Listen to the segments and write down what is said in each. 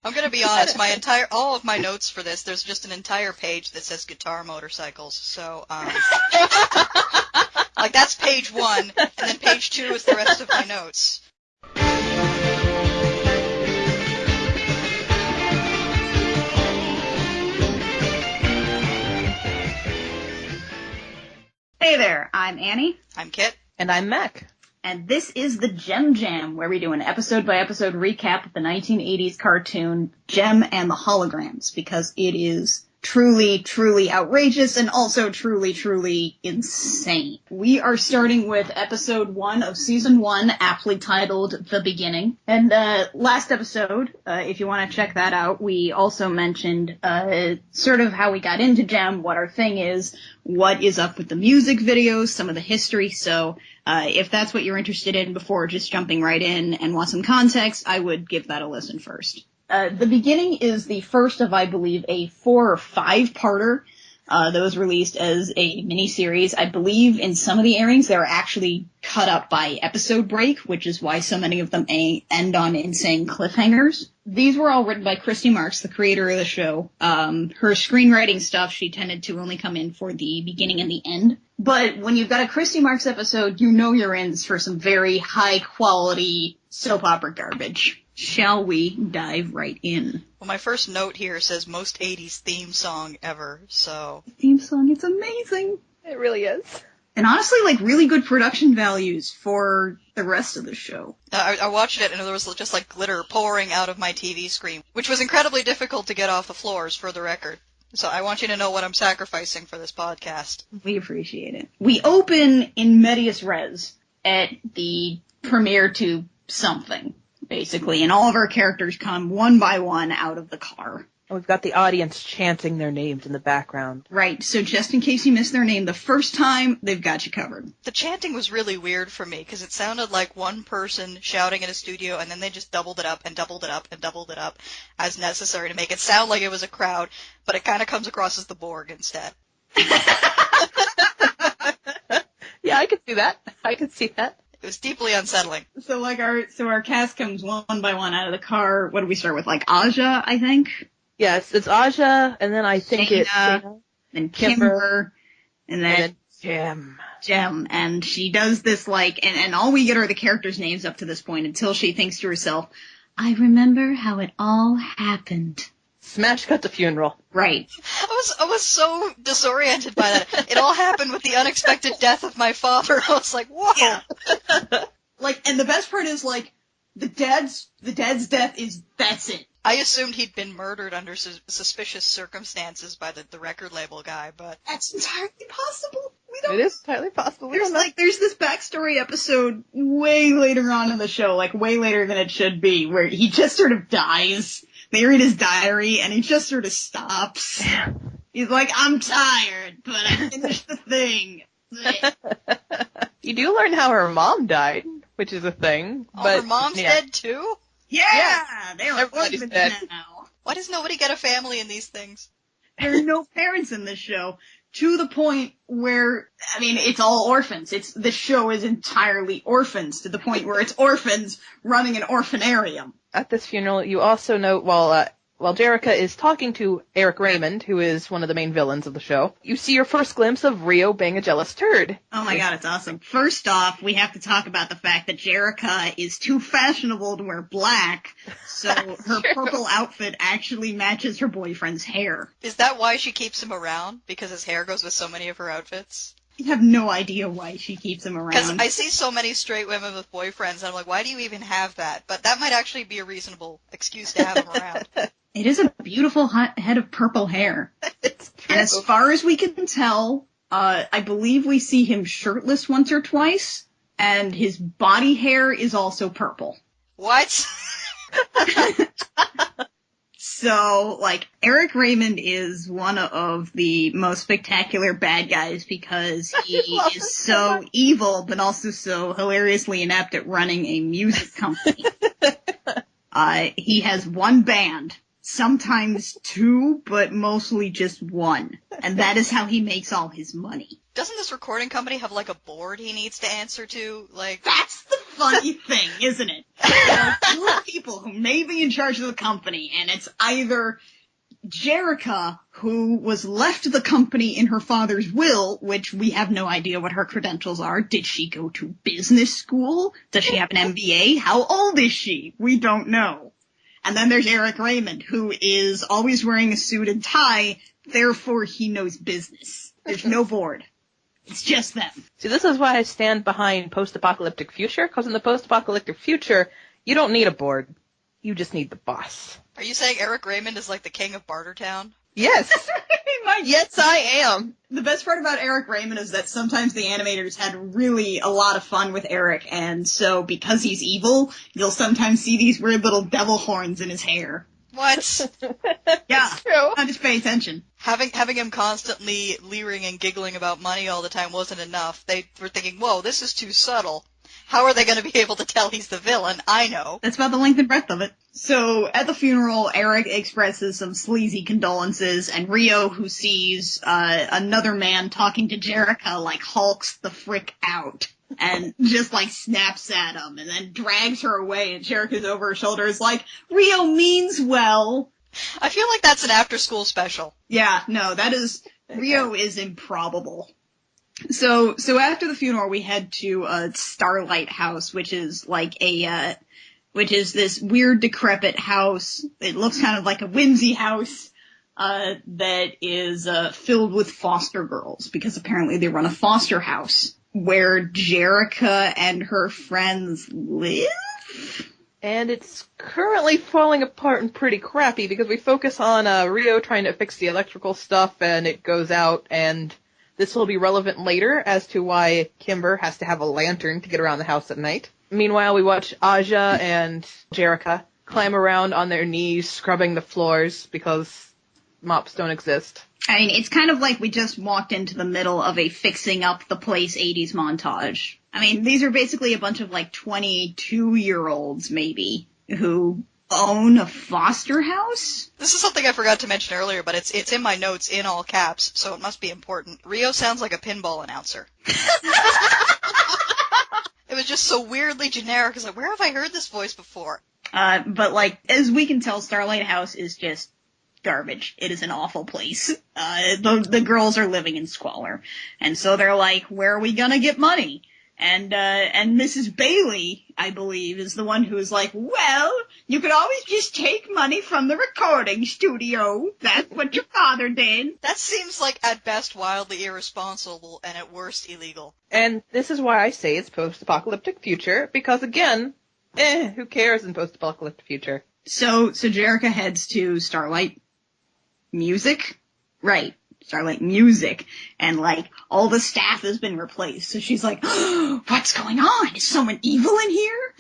I'm gonna be honest, all of my notes for this, there's just an entire page that says guitar motorcycles, so, like, that's page 1, and then page 2 is the rest of my notes. Hey there, I'm Annie. I'm Kit. And I'm Mac. And this is the JEM JAM, where we do an episode-by-episode recap of the 1980s cartoon Jem and the Holograms, because it is truly, truly outrageous and also truly, truly insane. We are starting with episode 1 of season 1, aptly titled The Beginning. And last episode, if you want to check that out, we also mentioned sort of how we got into Jem, what our thing is, what is up with the music videos, some of the history. So if that's what you're interested in before just jumping right in and want some context, I would give that a listen first. The Beginning is the first of, I believe, a 4 or 5-parter that was released as a miniseries. I believe in some of the airings they're actually cut up by episode break, which is why so many of them end on insane cliffhangers. These were all written by Christy Marks, the creator of the show. Her screenwriting stuff, she tended to only come in for the beginning and the end. But when you've got a Christy Marks episode, you know you're in for some very high-quality soap opera garbage. Shall we dive right in? Well, my first note here says most 80s theme song ever, so... Theme song, it's amazing. It really is. And honestly, like, really good production values for the rest of the show. I watched it, and there was just, like, glitter pouring out of my TV screen, which was incredibly difficult to get off the floors, for the record. So I want you to know what I'm sacrificing for this podcast. We appreciate it. We open in medias res at the premiere to something, basically, and all of our characters come one by one out of the car. And we've got the audience chanting their names in the background. Right, so just in case you missed their name the first time, they've got you covered. The chanting was really weird for me, because it sounded like one person shouting in a studio, and then they just doubled it up and doubled it up and doubled it up as necessary to make it sound like it was a crowd, but it kind of comes across as the Borg instead. Yeah, I could see that. I could see that. It was deeply unsettling. So our cast comes one by one out of the car. What do we start with? Like Aja, I think? Yes, it's Aja, and then I think it's Shayna, then Kimber, and then Jem. Jem. And she does this and all we get are the characters' names up to this point until she thinks to herself, I remember how it all happened. Smash cut to funeral. Right. I was so disoriented by that. It all happened with the unexpected death of my father. I was like, whoa. Yeah. And the best part is, the dad's death is, that's it. I assumed he'd been murdered under suspicious circumstances by the record label guy, but... That's entirely possible. It is entirely possible. There's this backstory episode way later on in the show, way later than it should be, where he just sort of dies. They read his diary, and he just sort of stops. He's like, I'm tired, but I finished the thing. You do learn how her mom died, which is a thing. Oh, but, her mom's dead too? Yeah! They're Everybody's orphans dead. now. Why does nobody get a family in these things? There are no parents in this show, to the point where, it's all orphans. The show is entirely orphans, to the point where it's orphans running an orphanarium. At this funeral, you also note while Jerrica is talking to Eric Raymond, who is one of the main villains of the show, you see your first glimpse of Rio being a jealous turd. Oh my god, it's awesome. First off, we have to talk about the fact that Jerrica is too fashionable to wear black, so her purple outfit actually matches her boyfriend's hair. Is that why she keeps him around? Because his hair goes with so many of her outfits? I have no idea why she keeps him around. Because I see so many straight women with boyfriends, and I'm like, why do you even have that? But that might actually be a reasonable excuse to have him around. It is a beautiful head of purple hair. It's true. And as far as we can tell, I believe we see him shirtless once or twice, and his body hair is also purple. What? So, Eric Raymond is one of the most spectacular bad guys because he is so evil, but also so hilariously inept at running a music company. He has one band, sometimes 2, but mostly just 1. And that is how he makes all his money. Doesn't this recording company have like a board he needs to answer to? Like, that's the funny thing, isn't it? There are 2 people who may be in charge of the company, and it's either Jerrica, who was left the company in her father's will, which we have no idea what her credentials are. Did she go to business school? Does she have an MBA? How old is she? We don't know. And then there's Eric Raymond, who is always wearing a suit and tie, therefore he knows business. There's no board. It's just them. See, this is why I stand behind post-apocalyptic future, because in the post-apocalyptic future, you don't need a board. You just need the boss. Are you saying Eric Raymond is like the king of Bartertown? Yes. Yes, I am. The best part about Eric Raymond is that sometimes the animators had really a lot of fun with Eric, and so because he's evil, you'll sometimes see these weird little devil horns in his hair. What? Yeah, True. I just pay attention. Having him constantly leering and giggling about money all the time wasn't enough. They were thinking, whoa, this is too subtle. How are they going to be able to tell he's the villain? I know. That's about the length and breadth of it. So, at the funeral, Eric expresses some sleazy condolences, and Rio, who sees another man talking to Jerrica, like, hulks the frick out. And just, like, snaps at him, and then drags her away, and Jerrica's over her shoulder is like, Rio means well. I feel like that's an after-school special. Yeah, no, Rio is improbable. So after the funeral, we head to Starlight House, which is like which is this weird decrepit house. It looks kind of like a whimsy house, that is, filled with foster girls, because apparently they run a foster house where Jerrica and her friends live? And it's currently falling apart and pretty crappy, because we focus on, Rio trying to fix the electrical stuff, and it goes out, and this will be relevant later as to why Kimber has to have a lantern to get around the house at night. Meanwhile, we watch Aja and Jerrica climb around on their knees, scrubbing the floors because mops don't exist. I mean, it's kind of like we just walked into the middle of a fixing up the place 80s montage. I mean, these are basically a bunch of like 22-year-olds maybe who own a foster house? This is something I forgot to mention earlier, but it's in my notes in all caps, so it must be important. Rio sounds like a pinball announcer. It was just so weirdly generic. It's like, where have I heard this voice before? But like, as we can tell, Starlight House is just garbage. It is an awful place. The girls are living in squalor. And so they're like, where are we gonna get money? And Mrs. Bailey, I believe, is the one who is like, well, you could always just take money from the recording studio. That's what your father did. That seems like, at best, wildly irresponsible, and at worst, illegal. And this is why I say it's post-apocalyptic future, because again, who cares in post-apocalyptic future? So Jerrica heads to Starlight Music? Right. Starlight Music, and like all the staff has been replaced. So she's like, oh, "What's going on? Is someone evil in here?"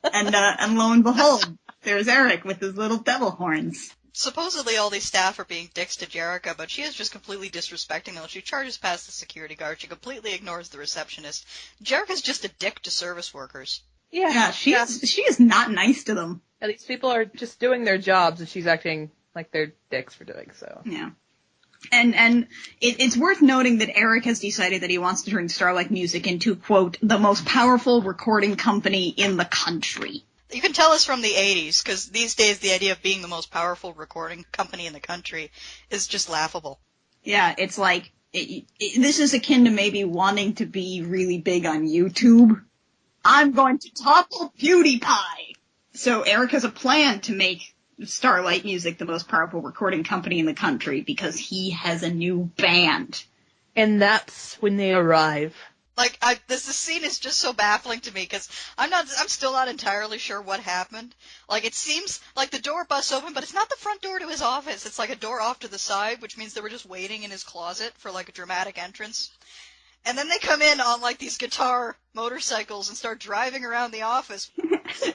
and lo and behold, there's Eric with his little devil horns. Supposedly all these staff are being dicks to Jerrica, but she is just completely disrespecting them. She charges past the security guard. She completely ignores the receptionist. Jerrica's just a dick to service workers. Yeah, she is not nice to them. And these people are just doing their jobs, and she's acting like they're dicks for doing so. Yeah. And it's worth noting that Eric has decided that he wants to turn Starlight Music into, quote, the most powerful recording company in the country. You can tell us from the 80s, because these days the idea of being the most powerful recording company in the country is just laughable. Yeah, it's like, this is akin to maybe wanting to be really big on YouTube. I'm going to topple PewDiePie! So Eric has a plan to make Starlight Music the most powerful recording company in the country because he has a new band. And that's when they arrive. Like, this scene is just so baffling to me because I'm still not entirely sure what happened. Like, it seems like the door busts open, but it's not the front door to his office. It's like a door off to the side, which means they were just waiting in his closet for like a dramatic entrance. And then they come in on like these guitar motorcycles and start driving around the office.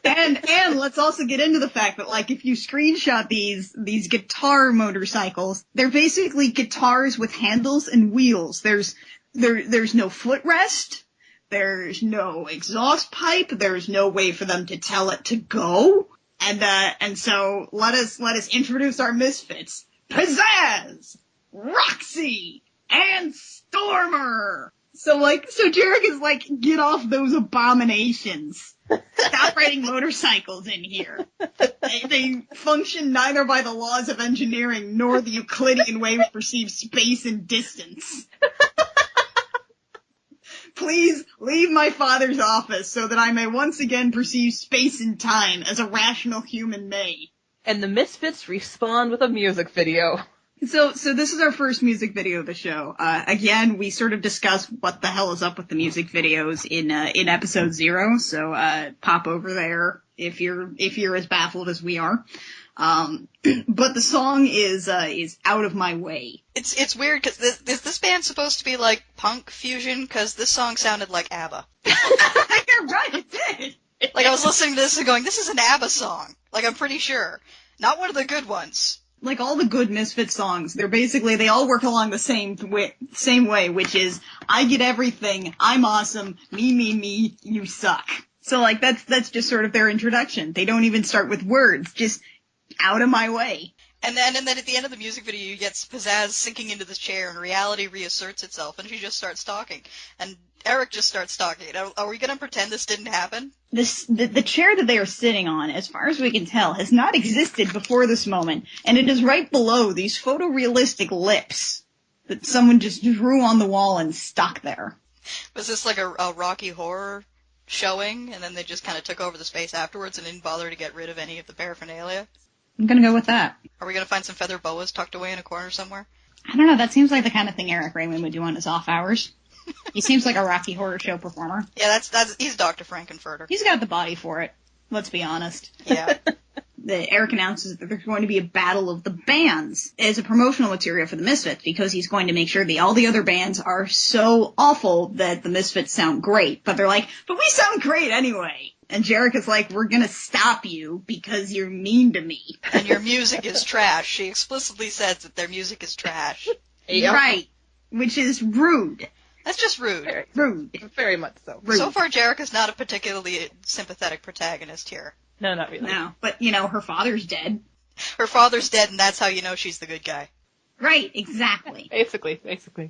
And let's also get into the fact that, like, if you screenshot these guitar motorcycles, they're basically guitars with handles and wheels. There's no footrest, there's no exhaust pipe, there's no way for them to tell it to go. And so let us introduce our misfits. Pizzazz, Roxy, and Stormer. So Jerrica's like, get off those abominations. Stop riding motorcycles in here. They function neither by the laws of engineering nor the Euclidean way we perceive space and distance. Please leave my father's office so that I may once again perceive space and time as a rational human may. And the Misfits respond with a music video. So this is our first music video of the show. Again, we sort of discuss what the hell is up with the music videos in episode 0. So pop over there if you're as baffled as we are. But the song is Out of My Way. It's weird because is this band supposed to be like punk fusion? Because this song sounded like ABBA. You're right, it did. Like I was listening to this and going, this is an ABBA song. Like I'm pretty sure, not one of the good ones. Like all the good Misfit songs, they all work along the same way, which is, I get everything, I'm awesome, me, you suck. So like, that's just sort of their introduction. They don't even start with words, just out of my way. And then at the end of the music video, you get Pizzazz sinking into the chair and reality reasserts itself and she just starts talking. And Eric just starts talking. Are we gonna pretend this didn't happen? The chair that they are sitting on, as far as we can tell, has not existed before this moment, and it is right below these photorealistic lips that someone just drew on the wall and stuck there. Was this like a Rocky Horror showing, and then they just kind of took over the space afterwards and didn't bother to get rid of any of the paraphernalia? I'm gonna go with that. Are we gonna find some feather boas tucked away in a corner somewhere? I don't know, that seems like the kind of thing Eric Raymond would do on his off hours. He seems like a Rocky Horror Show performer. Yeah, he's Dr. Frankenfurter. He's got the body for it. Let's be honest. Yeah. Eric announces that there's going to be a battle of the bands as a promotional material for the Misfits because he's going to make sure that all the other bands are so awful that the Misfits sound great. But they're like, but we sound great anyway. And Jerrica's like, we're gonna stop you because you're mean to me. And your music is trash. She explicitly says that their music is trash. Yep. Right. Which is rude. That's just rude. Rude. Very much so. Rude. So far, Jerrica's not a particularly sympathetic protagonist here. No, not really. No, but her father's dead. Her father's dead, and that's how you know she's the good guy. Right, exactly. Basically.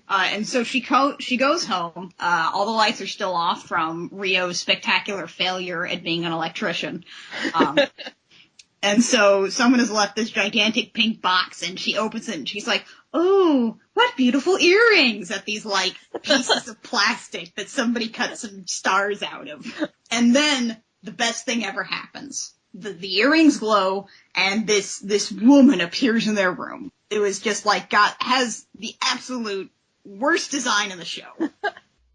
And so she goes home. All the lights are still off from Rio's spectacular failure at being an electrician. And so someone has left this gigantic pink box, and she opens it, and she's like, oh, what beautiful earrings, at these, like, pieces of plastic that somebody cut some stars out of. And then the best thing ever happens. The earrings glow, and this woman appears in their room. It was just like, has the absolute worst design in the show.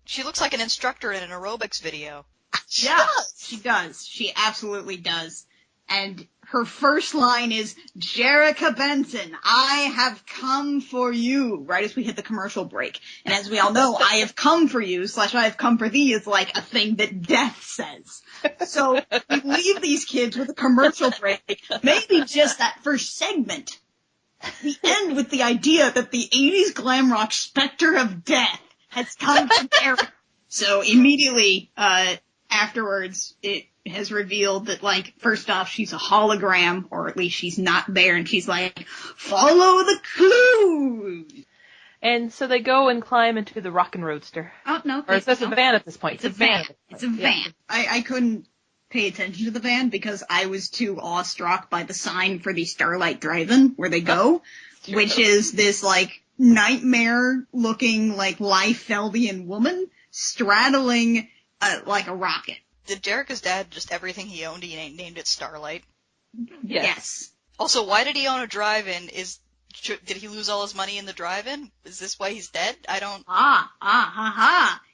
She looks like an instructor in an aerobics video. Yeah, she does. She absolutely does. And her first line is, Jerrica Benson, I have come for you, right as we hit the commercial break. And as we all know, I have come for you / I have come for thee is like a thing that death says. So we leave these kids with a commercial break, maybe just that first segment. We end with the idea that the 80s glam rock specter of death has come to Eric. So immediately, afterwards, it has revealed that, like, first off, she's a hologram, or at least she's not there, and she's like, follow the clues! And so they go and climb into the Rockin' Roadster. Oh, no. Or is this a van at this point? It's a van. It's a van. I couldn't pay attention to the van because I was too awestruck by the sign for the Starlight Drive-In, where they go, which is this, like, nightmare-looking, like, Liefeldian woman straddling, like a rocket. Did Jerrica's dad just everything he owned, he named it Starlight? Yes. Also, why did he own a drive-in? Did he lose all his money in the drive-in? Is this why he's dead? I don't...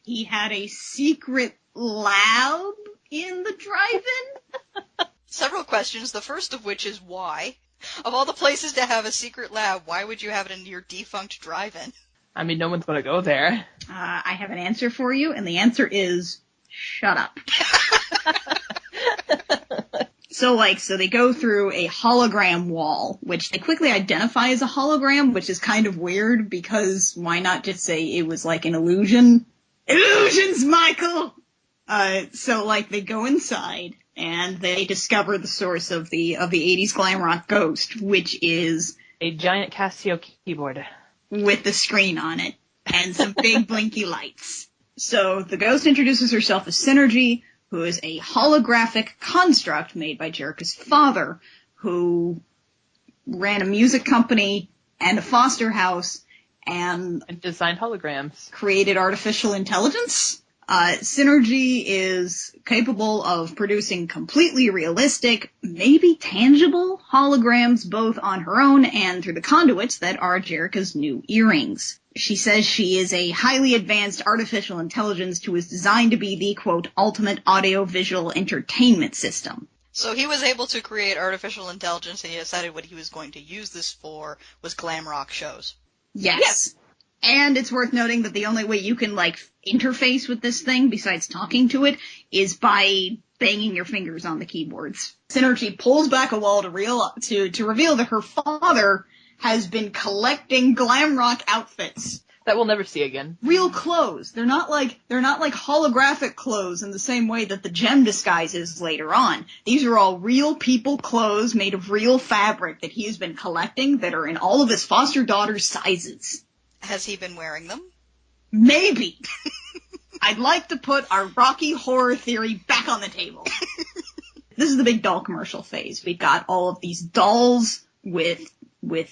He had a secret lab in the drive-in? Several questions, the first of which is why? Of all the places to have a secret lab, why would you have it in your defunct drive-in? I mean, no one's gonna go there. I have an answer for you, and the answer is... shut up. So they go through a hologram wall, which they quickly identify as a hologram, which is kind of weird because why not just say it was like an illusion? Illusions, Michael! So they go inside, And they discover the source of the 80s glam rock ghost, which is A giant Casio keyboard. with the screen on it and some big blinky lights. So the ghost introduces herself as Synergy, who is a holographic construct made by Jerrica's father, who ran a music company and a foster house and designed holograms. Created artificial intelligence. Synergy is capable of producing completely realistic, maybe tangible holograms both on her own and through the conduits that are Jerrica's new earrings. She says she is a highly advanced artificial intelligence who is designed to be the, quote, ultimate audio-visual entertainment system. So he was able to create artificial intelligence, and he decided what he was going to use this for was glam rock shows. Yes. And it's worth noting that the only way you can, interface with this thing, besides talking to it, is by banging your fingers on the keyboards. Synergy pulls back a wall to reveal that her father has been collecting glam rock outfits. That we'll never see again. Real clothes. They're not like holographic clothes in the same way that the gem disguise is later on. These are all real people clothes made of real fabric that he has been collecting that are in all of his foster daughter's sizes. Has he been wearing them? Maybe. I'd like to put our Rocky Horror theory back on the table. This is the big doll commercial phase. We've got all of these dolls with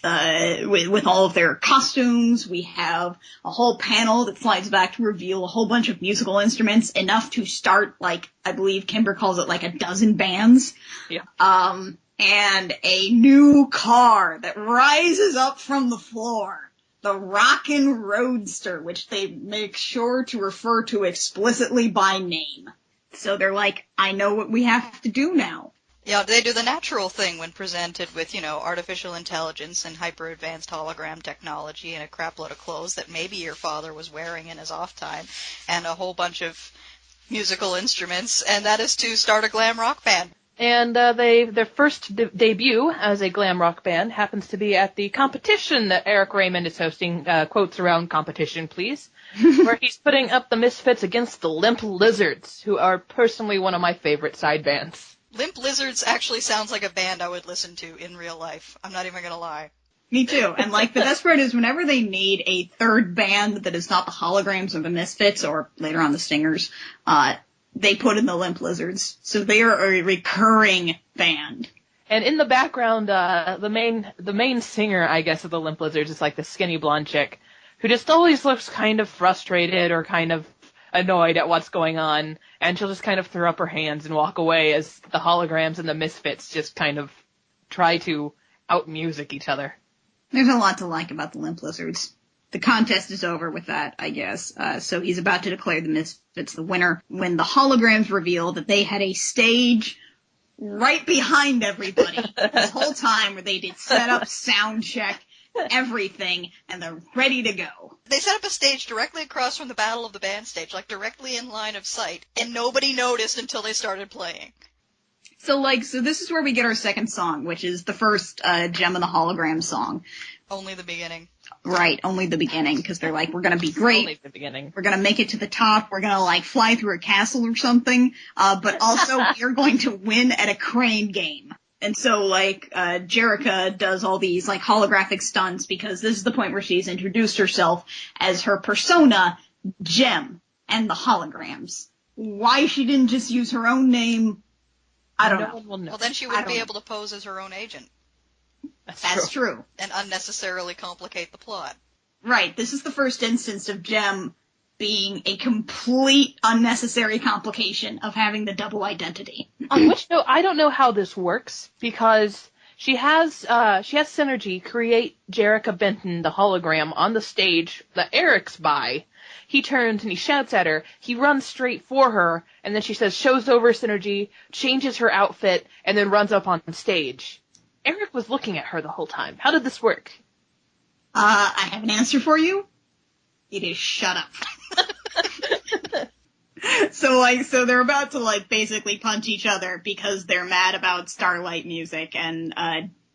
all of their costumes. We have a whole panel that slides back to reveal a whole bunch of musical instruments, enough to start, I believe Kimber calls it a dozen bands. Yeah. And a new car that rises up from the floor. The Rockin' Roadster, which they make sure to refer to explicitly by name. So they're like, I know what we have to do now. Yeah, they do the natural thing when presented with, artificial intelligence and hyper-advanced hologram technology and a crapload of clothes that maybe your father was wearing in his off time, and a whole bunch of musical instruments, and that is to start a glam rock band. And their first debut as a glam rock band happens to be at the competition that Eric Raymond is hosting, quotes around competition, please, where he's putting up the Misfits against the Limp Lizards, who are personally one of my favorite side bands. Limp Lizards actually sounds like a band I would listen to in real life. I'm not even going to lie. Me too. And the best part is whenever they need a third band that is not the Holograms or the Misfits or later on the Stingers, they put in the Limp Lizards. So they are a recurring band. And in the background, the main singer, I guess, of the Limp Lizards is the skinny blonde chick who just always looks kind of frustrated or kind of annoyed at what's going on, and she'll just kind of throw up her hands and walk away as the Holograms and the Misfits just kind of try to out-music each other. There's a lot to like about the Limp Lizards. The contest is over with that, I guess. So he's about to declare the Misfits the winner when the Holograms reveal that they had a stage right behind everybody this whole time where they did setup, sound check, everything, and they're ready to go. They set up a stage directly across from the Battle of the Band stage, directly in line of sight, and nobody noticed until they started playing. So this is where we get our second song, which is the first Gem and the Hologram song. Only the beginning. Right, only the beginning, because they're we're gonna be great. Only the beginning. We're gonna make it to the top. We're gonna, fly through a castle or something. But also, we're going to win at a crane game. And so, Jerrica does all these, holographic stunts because this is the point where she's introduced herself as her persona, Gem and the Holograms. Why she didn't just use her own name, I don't know. Well, then she wouldn't be able to pose as her own agent. That's true. And unnecessarily complicate the plot. Right. This is the first instance of Gem being a complete unnecessary complication of having the double identity. On which note, I don't know how this works, because she has Synergy create Jerrica Benton, the hologram, on the stage that Eric's by. He turns and he shouts at her, he runs straight for her, and then she says, shows over Synergy, changes her outfit, and then runs up on stage. Eric was looking at her the whole time. How did this work? I have an answer for you. It is shut up. So they're about to basically punch each other because they're mad about Starlight music, and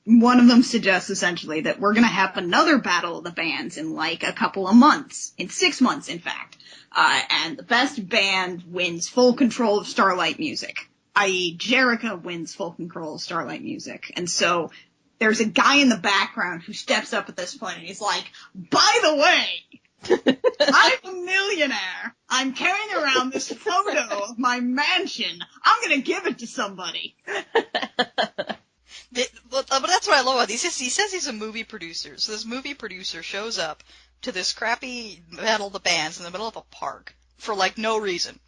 one of them suggests essentially that we're gonna have another battle of the bands in a couple of months, in 6 months in fact, and the best band wins full control of Starlight music. i.e. Jerrica wins Folk and Kroll Starlight Music. And so there's a guy in the background who steps up at this point and he's like, by the way, I'm a millionaire. I'm carrying around this photo of my mansion. I'm gonna give it to somebody. But that's what I love about these. He says he's a movie producer. So this movie producer shows up to this crappy Battle of the Bands in the middle of a park for, like, no reason.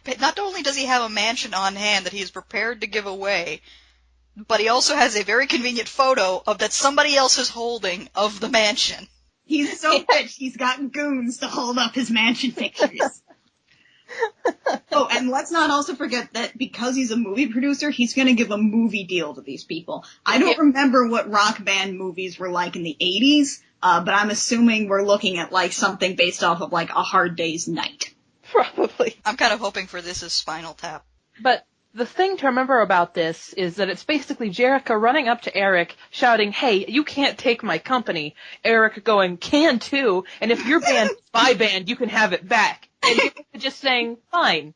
But not only does he have a mansion on hand that he is prepared to give away, but he also has a very convenient photo of that somebody else is holding of the mansion. He's so rich, he's got goons to hold up his mansion pictures. Oh, and let's not also forget that because he's a movie producer, he's going to give a movie deal to these people. I don't remember what rock band movies were like in the 80s, but I'm assuming we're looking at, like, something based off of, like, A Hard Day's Night. Probably. I'm kind of hoping for this as Spinal Tap. But the thing to remember about this is that it's basically Jerrica running up to Eric, shouting, hey, you can't take my company. Eric going, can too, and if your band's my band, you can have it back. And Jerrica just saying, fine.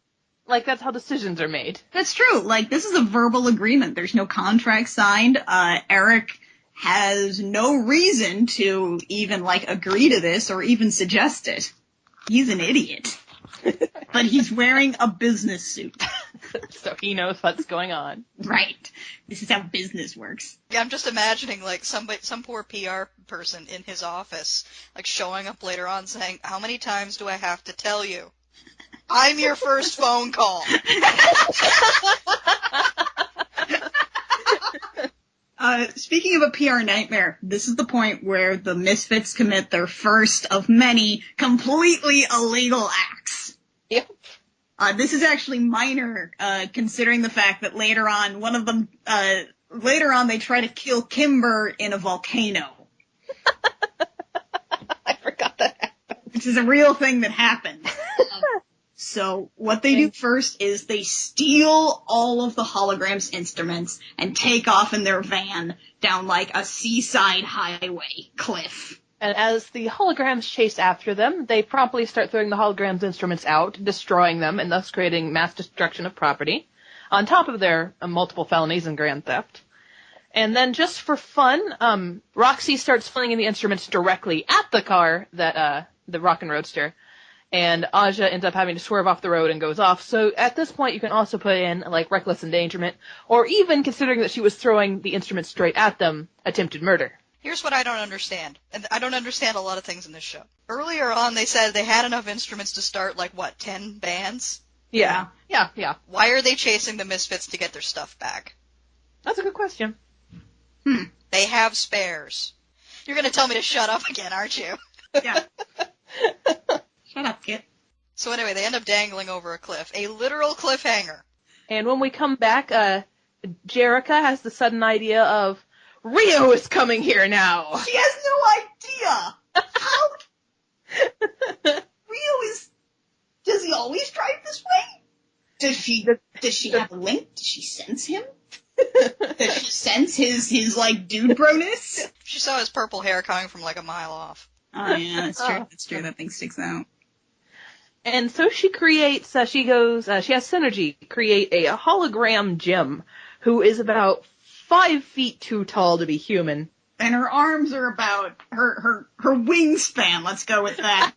Like, that's how decisions are made. That's true. Like, this is a verbal agreement. There's no contract signed. Eric has no reason to even, like, agree to this or even suggest it. He's an idiot. But he's wearing a business suit. So he knows what's going on. Right. This is how business works. Yeah, I'm just imagining, like, some poor PR person in his office, like, showing up later on saying, how many times do I have to tell you? I'm your first phone call. Speaking of a PR nightmare, this is the point where the Misfits commit their first of many completely illegal acts. Yep. This is actually minor, considering the fact that later on, they try to kill Kimber in a volcano. I forgot that happened. Which is a real thing that happened. So what they do first is they steal all of the hologram's instruments and take off in their van down, like, a seaside highway cliff. And as the holograms chase after them, they promptly start throwing the holograms' instruments out, destroying them, and thus creating mass destruction of property, on top of their multiple felonies and grand theft. And then just for fun, Roxy starts flinging the instruments directly at the car, the Rockin' Roadster, and Aja ends up having to swerve off the road and goes off. So at this point, you can also put in, like, reckless endangerment, or even, considering that she was throwing the instruments straight at them, attempted murder. Here's what I don't understand. And I don't understand a lot of things in this show. Earlier on, they said they had enough instruments to start, like, 10 bands? Yeah. Why are they chasing the Misfits to get their stuff back? That's a good question. They have spares. You're going to tell me to shut up again, aren't you? Yeah. Shut up, Kit. So anyway, they end up dangling over a cliff. A literal cliffhanger. And when we come back, Jerrica has the sudden idea of, Rio is coming here now! She has no idea! How? Does he always drive this way? Does she have a link? Does she sense him? Does she sense his like, dude broness? She saw his purple hair coming from, like, a mile off. Oh, yeah, that's true. That's true. That thing sticks out. And so she creates, she has Synergy create a hologram JEM, who is about 5 feet too tall to be human. And her arms are about, her wingspan, let's go with that,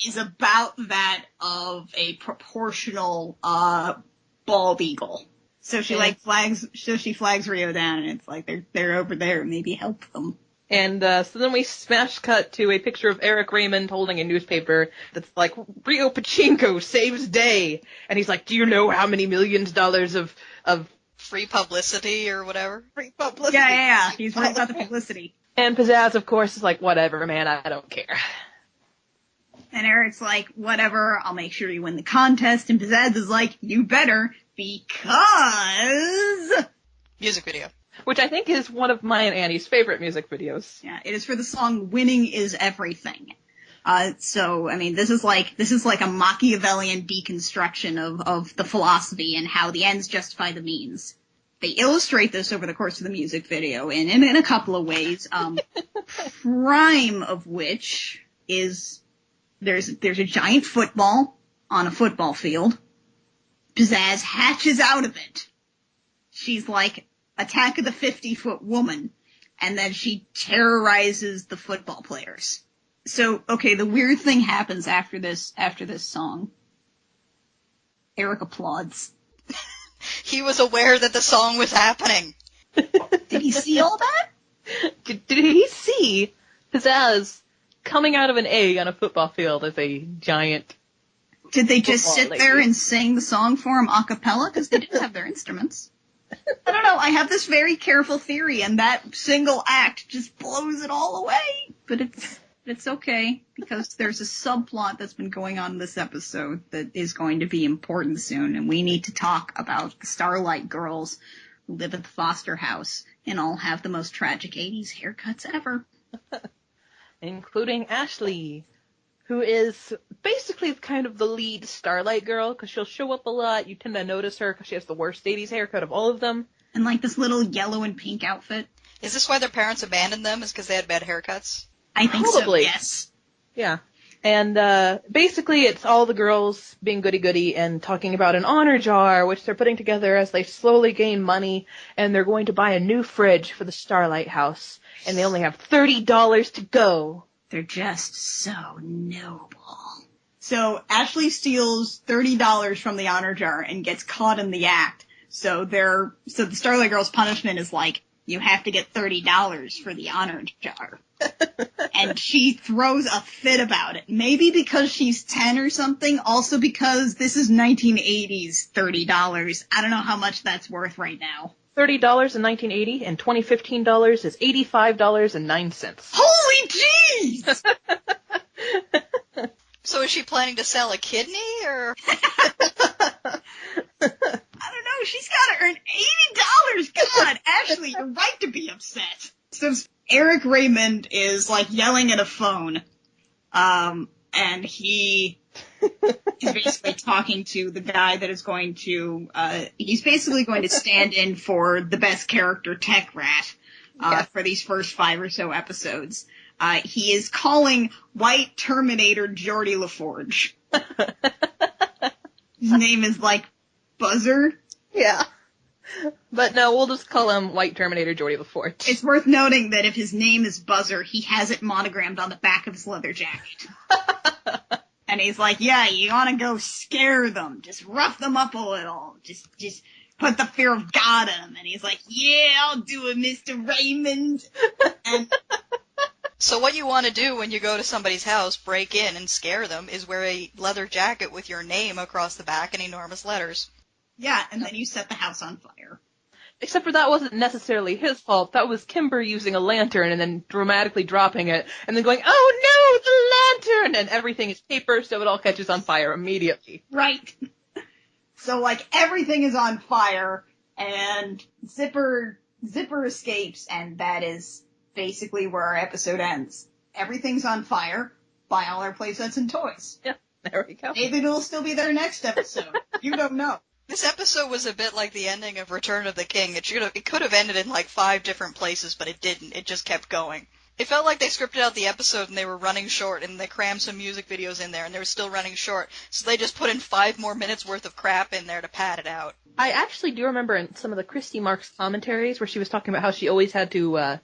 is about that of a proportional, bald eagle. So she flags Rio down, and it's like, they're over there, maybe help them. And so then we smash cut to a picture of Eric Raymond holding a newspaper that's like, Rio Pachinko saves day. And he's like, do you know how many millions dollars of Free publicity or whatever? free publicity? Yeah. He's worried about the publicity. And Pizzazz, of course, is like, whatever, man, I don't care. And Eric's like, whatever, I'll make sure you win the contest. And Pizzazz is like, you better, because... Music video. Which I think is one of my and Annie's favorite music videos. Yeah, it is for the song Winning is Everything. So, I mean, this is like a Machiavellian deconstruction of the philosophy and how the ends justify the means. They illustrate this over the course of the music video in a couple of ways. Prime of which is there's a giant football on a football field. Pizzazz hatches out of it. She's like Attack of the 50-Foot Woman, and then she terrorizes the football players. So, okay, the weird thing happens after this song. Eric applauds. He was aware that the song was happening. Did he see all that? Did he see Pizzazz coming out of an egg on a football field as a giant? Did they just sit lady. there and sing the song for him a cappella? Because they didn't have their instruments. I don't know, I have this very careful theory, and that single act just blows it all away. But it's okay, because there's a subplot that's been going on in this episode that is going to be important soon, and we need to talk about the Starlight girls who live at the foster house and all have the most tragic 80s haircuts ever. Including Ashley, who is basically kind of the lead Starlight girl, because she'll show up a lot. You tend to notice her because she has the worst 80s haircut of all of them. And like this little yellow and pink outfit. Is this why their parents abandoned them? Is because they had bad haircuts? I think Probably. so, yes. Yeah. And basically it's all the girls being goody-goody and talking about an honor jar, which they're putting together as they slowly gain money, and they're going to buy a new fridge for the Starlight house. And they only have $30 to go. They're just so noble. So Ashley steals $30 from the honor jar and gets caught in the act. So the Starlight Girl's punishment is like, you have to get $30 for the honor jar. And she throws a fit about it. Maybe because she's 10 or something. Also because this is 1980s $30. I don't know how much that's worth right now. $30 in 1980 and 2015 dollars is $85.09. Holy jeez! So is she planning to sell a kidney, or? I don't know. She's got to earn $80. God, Ashley, you're right to be upset. So Eric Raymond is like yelling at a phone, and he is basically talking to the guy that is going to. He's basically going to stand in for the best character, Tech Rat, for these first 5 or so episodes. He is calling White Terminator Geordie LaForge. His name is like Buzzer. Yeah. But no, we'll just call him White Terminator Geordie LaForge. It's worth noting that if his name is Buzzer, he has it monogrammed on the back of his leather jacket. And he's like, yeah, you want to go scare them. Just rough them up a little. Just put the fear of God in them. And he's like, yeah, I'll do it, Mr. Raymond. And So what you want to do when you go to somebody's house, break in and scare them, is wear a leather jacket with your name across the back in enormous letters. yeah, and then you set the house on fire. Except for that wasn't necessarily his fault. That was Kimber using a lantern and then dramatically dropping it and then going, oh no, the lantern! And everything is paper, so it all catches on fire immediately. Right. So, like, everything is on fire, and Zipper escapes, and that is basically where our episode ends. Everything's on fire. Buy all our playsets and toys. Yeah, there we go. Maybe it'll still be there next episode. You don't know. This episode was a bit like the ending of Return of the King. It could have ended in like 5 different places, but it didn't. It just kept going. It felt like they scripted out the episode and they were running short, and they crammed some music videos in there and they were still running short. So they just put in 5 more minutes worth of crap in there to pad it out. I actually do remember in some of the Christy Marks commentaries where she was talking about how she always had to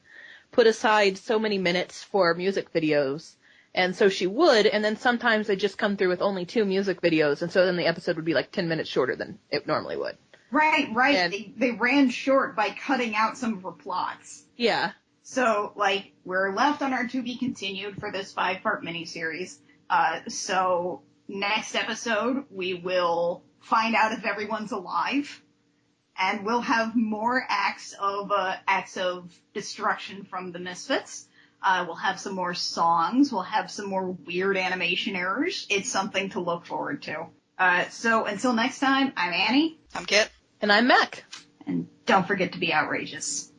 put aside so many minutes for music videos. And so she would, and then sometimes they'd just come through with only 2 music videos, and so then the episode would be like 10 minutes shorter than it normally would. Right. And They ran short by cutting out some of her plots. yeah. So, like, we're left on our to be continued for this 5-part miniseries. So next episode, we will find out if everyone's alive, and we'll have more acts of destruction from the Misfits. We'll have some more songs. We'll have some more weird animation errors. It's something to look forward to. So until next time, I'm Annie. I'm Kit. And I'm Mac. And don't forget to be outrageous.